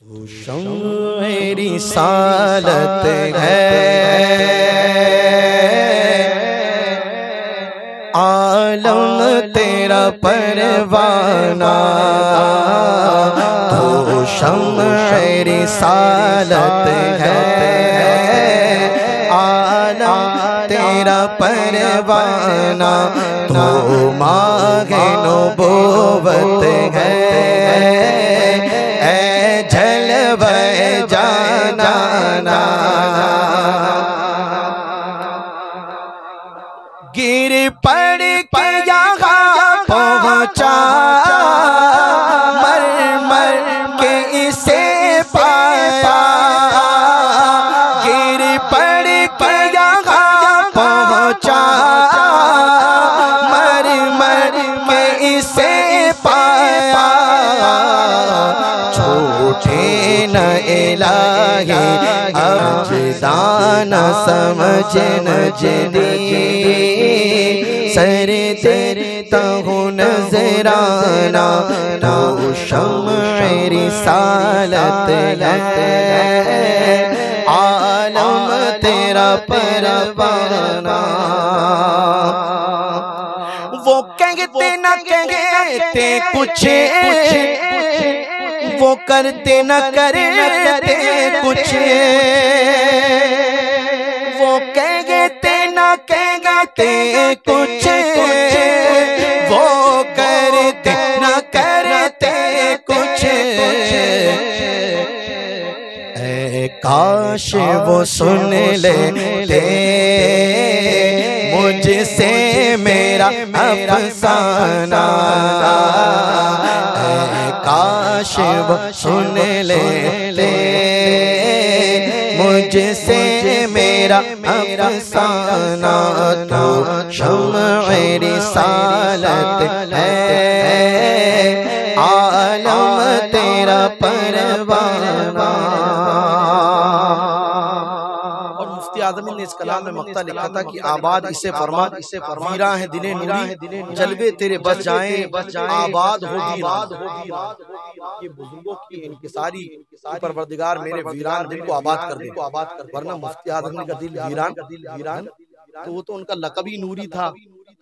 तू शम्अ रिसालत है, आलम तेरा परवाना। तू शम्अ रिसालत है, आलम तेरा परवाना। तू मांगे नबूवत है, जाना गिर पड़ के यहाँ पहुँचा, मर मर के इसे पाया। गिर पड़ के यहाँ पहुँचा, मर मर के इसे पाया। छोटे न इलाही अब दाना समझ न जदी, सर देता हूँ नजराना। तो शम्अ रिसालत है, आलम तेरा परवाना। वो कहते न कहते कुछ, वो करते न करते कुछ। वो कहते न कहते कुछ, वो करते न करते कुछ। ऐ काश वो सुन लेते मुझसे मेरा अफसाना। काश वो सुन लेते मुझसे मेरा अफसाना। तो शम्अ रिसालत है, आलम तेरा परवाना। और मुफ्ती आज़मी ने इस कलाम में मक्ता लिखा था कि आबाद इसे फरमा, वीरा है दिले नूरी, जलवे तेरे बस जाएं, आबाद होगी रात। ये बुजुर्गों की इनकिसारी परवरदिगार मेरे वीरान दिल को आबाद कर दे। वरना मुफ्ती आज़मी का दिल वीरान तो वो तो उनका लक़ब ही नूरी था,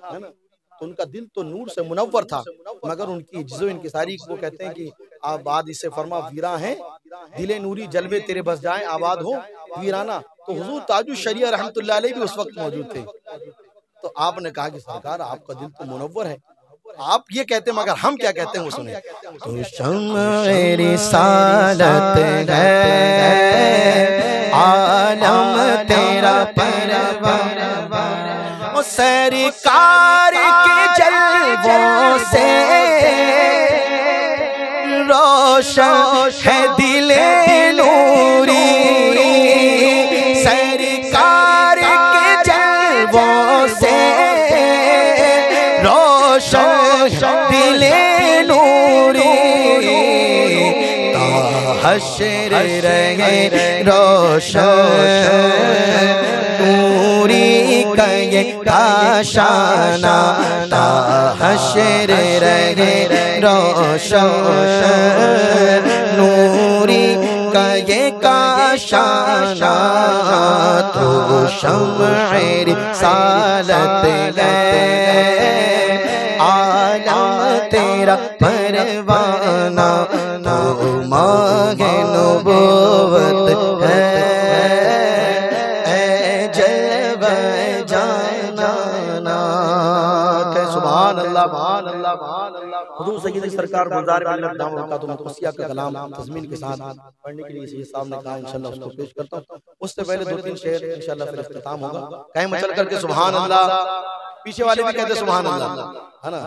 है ना। तो उनका दिल तो नूर से मुनव्वर था, मगर उनकी जिज़ो इनकिसारी को कहते हैं कि आबाद इसे फरमा, वीरा है दिले नूरी, जलवे तेरे बस जाएं, आबाद हो वीराना। तो हुजूर ताजुश शरिया रहमतुल्लाह अलैह भी उस वक्त मौजूद थे। तो आपने कहा कि सरकार आपका दिल तो मुनव्वर है, आप ये कहते हैं, मगर हम क्या कहते हैं वो सुने। तो शम्अ रिसालत है, आलम तेरा परवाना। ओ सरकार के जलवों से रोशन है दिले नूरी। सरकार के जलवों से रोशन दिले नूरी। हश्र रहे रोशन नूरी का ये काशाना। हश्र रहे रोशन नूरी का ये काशाना। तो शम्अ रिसालत है, आलम तेरा परवाना। तो मांगे नबूवत है, ऐ जलवा जाना। सुभान अल्लाह, सुभान अल्लाह, सुभान अल्लाह। हुजूर सय्यद सरकार गुलजार मिल्लत दाम बरकातुहू तौसिया का कलाम तज़मीन के साथ पढ़ने के लिए सैयद साहब ने कहा, इंशाअल्लाह उसको पेश करता हूँ। उससे पहले 2-3 शेर इंशाअल्लाह फिर इख्तिताम होगा। कहीं मचल करके सुभान अल्लाह, पीछे वाले भी कहते सुभान अल्लाह, है ना।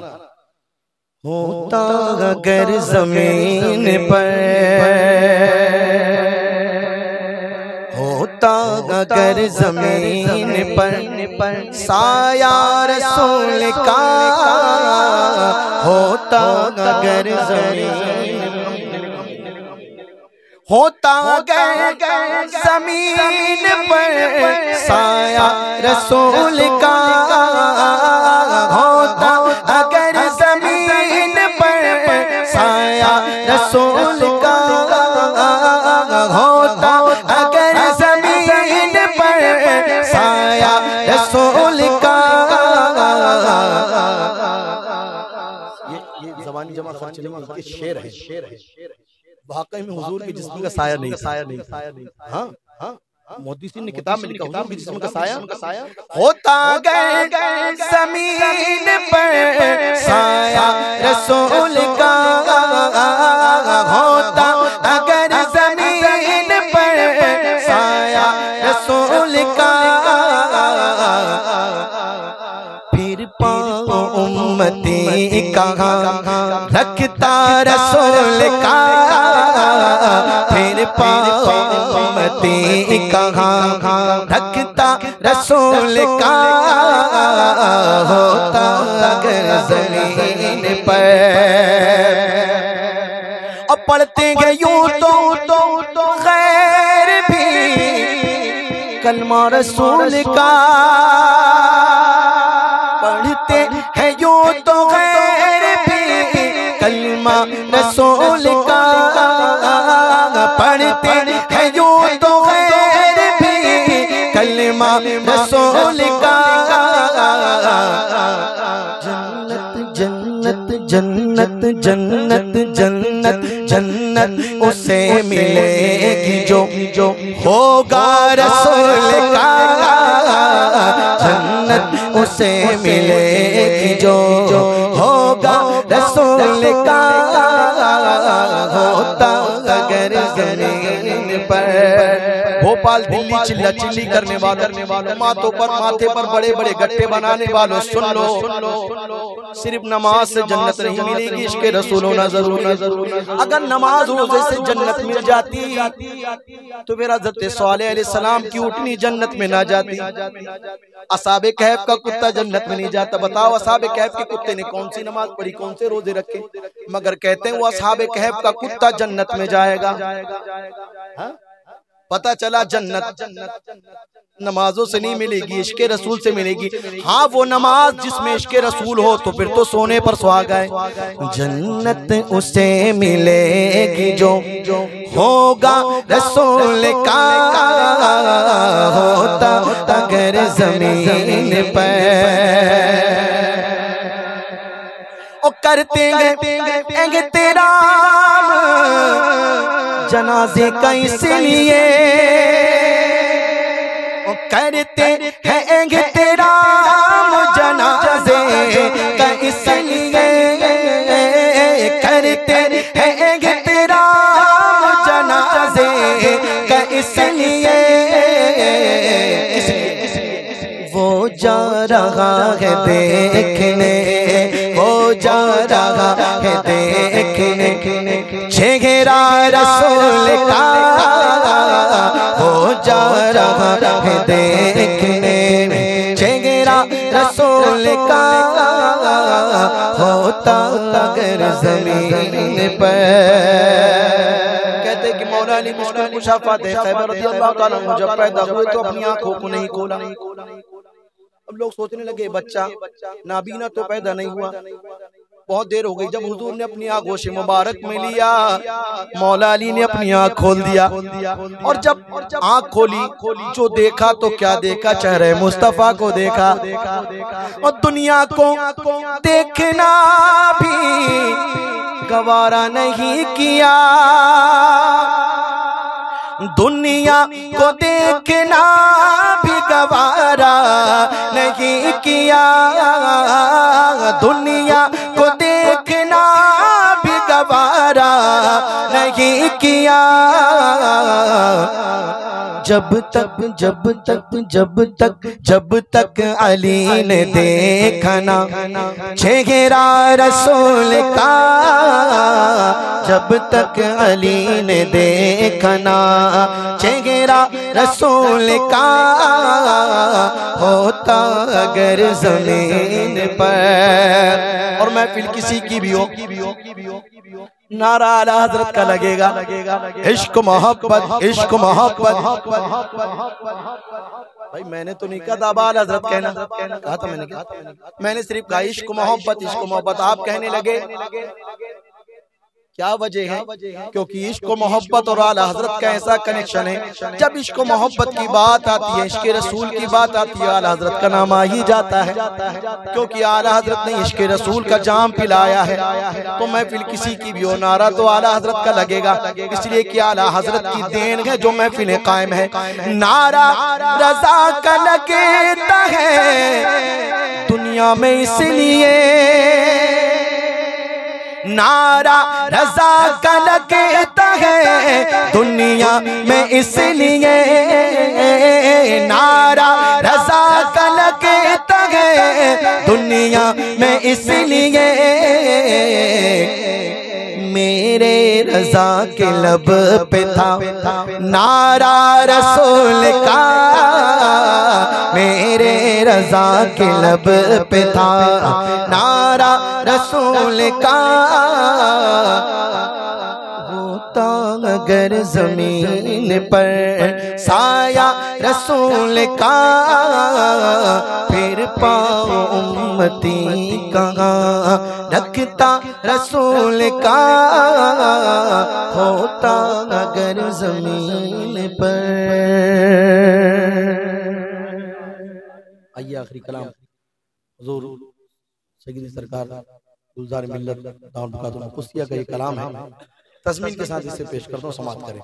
होता अगर ज़मीन पर, होता अगर ज़मीन पर साया रसूल का, होता अगर ज़मीन, होता अगर ज़मीन पर साया रसूल का, होता अगर ज़मीन पर साया रसूल का। शेर है, वाकई में हुजूर के जिस्म का साया नहीं। हाँ हाँ, मोदी सिंह ने किताब में लिखा हुजूर के जिस्म का साया होता गए ज़मीन पर साया रसूल का, होता अगर ज़मीन पर साया रसूल का, फिर पाओ उम्मती कहाँ रखता रसूल का, फिर पाओ उम्मती कहाँ रखता रसूल का, होता अगर ज़मीन पर। अब पढ़ते गए यूं तो खैर भी कलमा रसूल का, पढ़ते हैं यूं तो खैर भी कलमा रसूल का, पढ़ते हैं यूं तो खैर भी कलमा रसूल का। जन्नत जन्नत जन्नत जन्नत जन्नत उसे मिलेगी जो होगा रसूल का, जन्नत उसे मिलेगी जो होगा रसूल का, होता अगर ज़मीन पर। भोपाल दिल्ली चिल्ला चिल्ली करने वालों, माथे पर बड़े बड़े गट्टे बनाने वालों, सुन लो, सिर्फ नमाज से जन्नत नहीं मिलेगी, इसके रसूल होना जरूरी। अगर नमाज रोजे से जन्नत मिल जाती तो फिर हज़रत सालेह अलैहिस्सलाम की उठनी जन्नत में ना जाती, असहाबे कहफ का कुत्ता जन्नत में नहीं जाता। बताओ असहाबे कहफ के कुत्ते ने कौन सी नमाज पढ़ी, कौन से रोजे रखे, मगर कहते हैं वो असहाबे कहफ का कुत्ता जन्नत में जाएगा। हा? पता चला जन्नत नमाजों से नहीं मिलेगी, इश्के रसूल से मिलेगी। हाँ, वो नमाज जिसमें इश्के रसूल हो तो फिर तो सोने पर सुहागा है। जन्नत उसे मिलेगी जो होगा रसूल का, होता अगर ज़मीन पर। ओ करते हैं तेरा जनाजे का इसलिए, करते हैं तेरा जनाजे का इसलिए, करते हैं तेरा जनाजे का इसलिए, वो जा रहा है देखने, वो जा रहा है देखने चेहरा रसूल का, हो जा रहा है देखने चेहरा रसूल का, होता अगर ज़मीन पर। कहते कि मौला अली मुश्किल कुशा फातिह खैबर रज़ियल्लाहु ताला अन्हु जब पैदा हुए तो अपनी आंखों को नहीं खोला। अब लोग सोचने लगे बच्चा नाबीना तो पैदा नहीं हुआ, बहुत देर हो गई। जब हुजूर ने अपनी आंखों से मुबारक में लिया, मौला अली ने अपनी आंख खोल दिया, और जब आंख खोली जो देखा तो क्या देखा, चेहरे मुस्तफा को देखा। और दुनिया को देखना भी गवारा नहीं किया, दुनिया को देखना भी गवारा नहीं किया, दुनिया को देखना भी गवारा नहीं किया। जब तक अली ने देखा ना चेहरा रसूल का, जब तक अली ने देखा ना चेहरा रसूल का, होता अगर ज़मीन पर। और महफिल किसी की भी हो, नारा आला हजरत का लगेगा, इश्क मोहब्बत इश्क मोहब्बत। भाई मैंने तो नहीं कहा था आला हजरत कहना, कहा था मैंने, मैंने सिर्फ कहा इश्क मोहब्बत इश्क मोहब्बत। आप कहने लगे क्या वजह है? क्योंकि इश्क मोहब्बत और आला हजरत का ऐसा कनेक्शन है, जब इश्क मोहब्बत की बात आती है, इश्क रसूल की बात आती है, आला हजरत का नाम आ ही जाता है। क्योंकि आला हजरत ने इश्क रसूल का जाम पिलाया है, तो महफिल किसी की भी हो, नारा तो आला हजरत का लगेगा। इसलिए कि आला हजरत की देन है जो महफिल कायम है। नारा रजा का लगता है दुनिया में, इसलिए नारा रजा का लगता है दुनिया में, इसलिए नारा रजा का लगता है दुनिया में, इसलिए मेरे रजा के लब पे था नारा रसूल का, मेरे रजा के लब पे था नारा रसूल का। होता अगर जमीन पर साया रसूल का, फिर पाओ उम्मती कहाँ रखता रसूल का। होता अगर जमीन पर। आइए आखिरी कलाम हुजूर सैयदी सरकार गुलजार मिल्लत दाऊद बुकातुल कुसिया का ये कलाम है, तज़मीन के साथ इसे पेश करता हूँ, समाप्त करें।